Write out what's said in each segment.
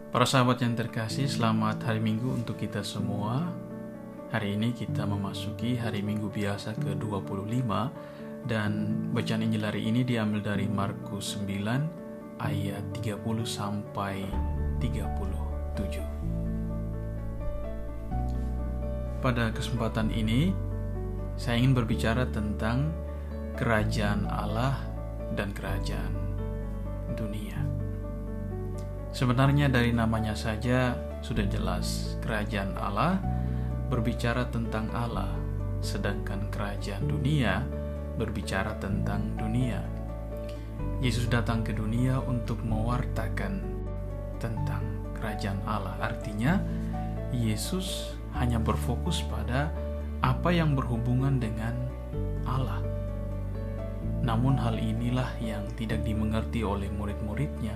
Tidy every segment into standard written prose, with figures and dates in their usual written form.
Para sahabat yang terkasih, selamat hari Minggu untuk kita semua. Hari ini kita memasuki hari Minggu biasa ke-25 dan bacaan Injil hari ini diambil dari Markus 9 ayat 30 sampai 37. Pada kesempatan ini, saya ingin berbicara tentang kerajaan Allah dan kerajaan dunia. Sebenarnya dari namanya saja sudah jelas, kerajaan Allah berbicara tentang Allah, sedangkan kerajaan dunia berbicara tentang dunia. Yesus datang ke dunia untuk mewartakan tentang kerajaan Allah. Artinya, Yesus hanya berfokus pada apa yang berhubungan dengan Allah. Namun hal inilah yang tidak dimengerti oleh murid-muridnya.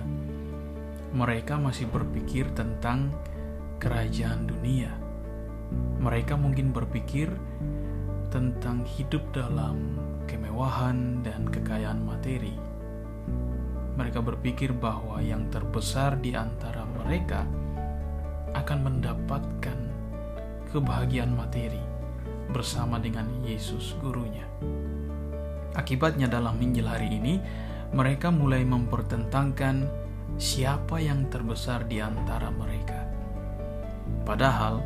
Mereka masih berpikir tentang kerajaan dunia. Mereka mungkin berpikir tentang hidup dalam kemewahan dan kekayaan materi. Mereka berpikir bahwa yang terbesar di antara mereka akan mendapatkan kebahagiaan materi bersama dengan Yesus gurunya. Akibatnya dalam Injil hari ini, mereka mulai mempertentangkan siapa yang terbesar di antara mereka. Padahal,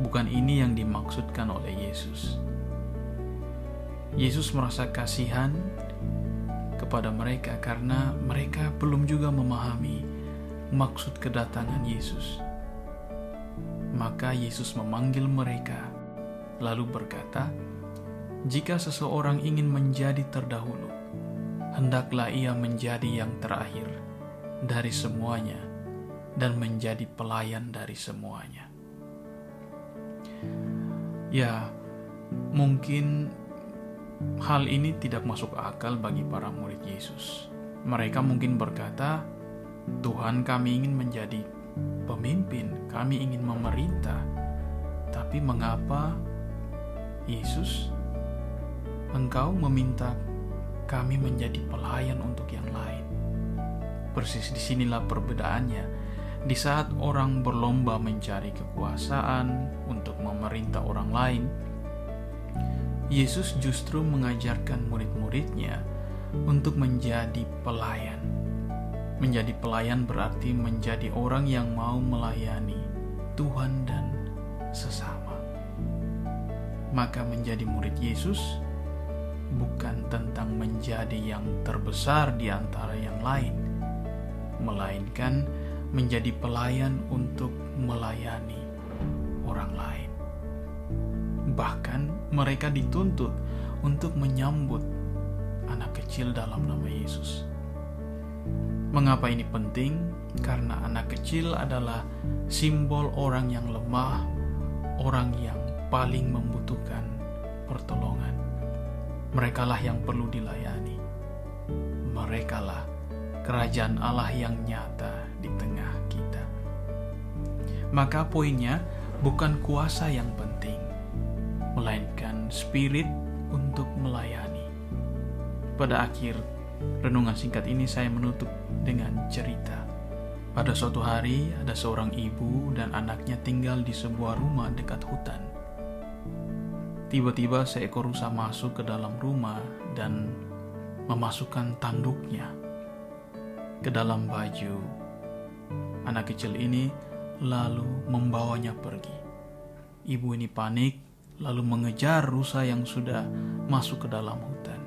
bukan ini yang dimaksudkan oleh Yesus. Yesus merasa kasihan kepada mereka karena mereka belum juga memahami maksud kedatangan Yesus. Maka Yesus memanggil mereka, lalu berkata, "Jika seseorang ingin menjadi terdahulu, hendaklah ia menjadi yang terakhir dari semuanya dan menjadi pelayan dari semuanya." Ya, mungkin hal ini tidak masuk akal bagi para murid Yesus. Mereka mungkin berkata, "Tuhan, kami ingin menjadi pemimpin, kami ingin memerintah. Tapi mengapa, Yesus, Engkau meminta kami menjadi pelayan untuk yang lain?" Persis disinilah perbedaannya. Di saat orang berlomba mencari kekuasaan untuk memerintah orang lain, Yesus justru mengajarkan murid-muridnya untuk menjadi pelayan. Menjadi pelayan berarti menjadi orang yang mau melayani Tuhan dan sesama. Maka menjadi murid Yesus bukan tentang menjadi yang terbesar di antara yang lain, melainkan menjadi pelayan untuk melayani orang lain. Bahkan mereka dituntut untuk menyambut anak kecil dalam nama Yesus. Mengapa ini penting? Karena anak kecil adalah simbol orang yang lemah, orang yang paling membutuhkan pertolongan. Merekalah yang perlu dilayani. Merekalah kerajaan Allah yang nyata di tengah kita. Maka poinnya bukan kuasa yang penting, melainkan spirit untuk melayani. Pada akhir renungan singkat ini saya menutup dengan cerita. Pada suatu hari ada seorang ibu dan anaknya tinggal di sebuah rumah dekat hutan. Tiba-tiba seekor rusa masuk ke dalam rumah dan memasukkan tanduknya ke dalam baju anak kecil ini, lalu membawanya pergi. Ibu ini panik, lalu mengejar rusa yang sudah masuk ke dalam hutan.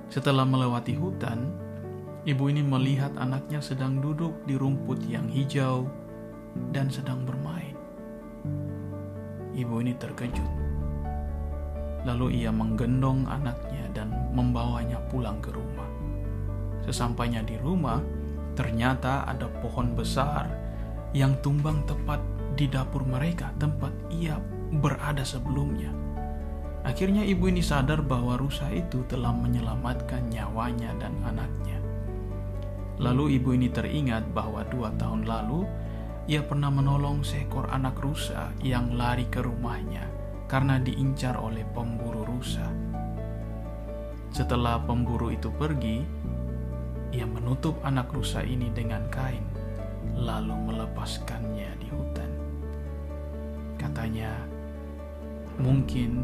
Setelah melewati hutan, ibu ini melihat anaknya sedang duduk di rumput yang hijau dan sedang bermain. Ibu ini terkejut. Lalu ia menggendong anaknya dan membawanya pulang ke rumah. Sesampainya di rumah, ternyata ada pohon besar yang tumbang tepat di dapur mereka, tempat ia berada sebelumnya. Akhirnya ibu ini sadar bahwa rusa itu telah menyelamatkan nyawanya dan anaknya. Lalu ibu ini teringat bahwa 2 tahun lalu ia pernah menolong seekor anak rusa yang lari ke rumahnya karena diincar oleh pemburu rusa. Setelah pemburu itu pergi, ia menutup anak rusa ini dengan kain, lalu melepaskannya di hutan. Katanya, mungkin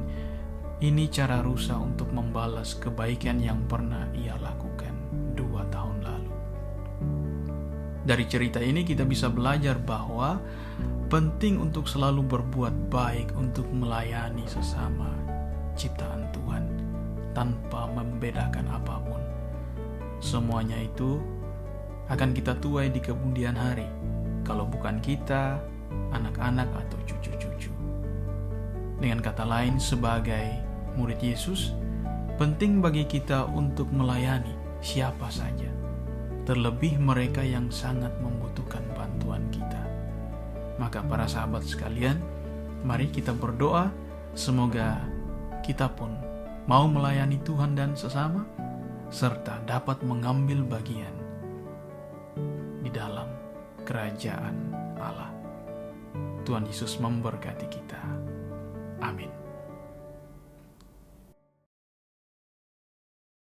ini cara rusa untuk membalas kebaikan yang pernah ia lakukan 2 tahun lalu. Dari cerita ini kita bisa belajar bahwa penting untuk selalu berbuat baik untuk melayani sesama ciptaan Tuhan tanpa membedakan apapun. Semuanya itu akan kita tuai di kemudian hari, kalau bukan kita, anak-anak atau cucu-cucu. Dengan kata lain, sebagai murid Yesus, penting bagi kita untuk melayani siapa saja, terlebih mereka yang sangat membutuhkan bantuan kita. Maka para sahabat sekalian, mari kita berdoa semoga kita pun mau melayani Tuhan dan sesama, serta dapat mengambil bagian di dalam kerajaan Allah. Tuhan Yesus memberkati kita. Amin.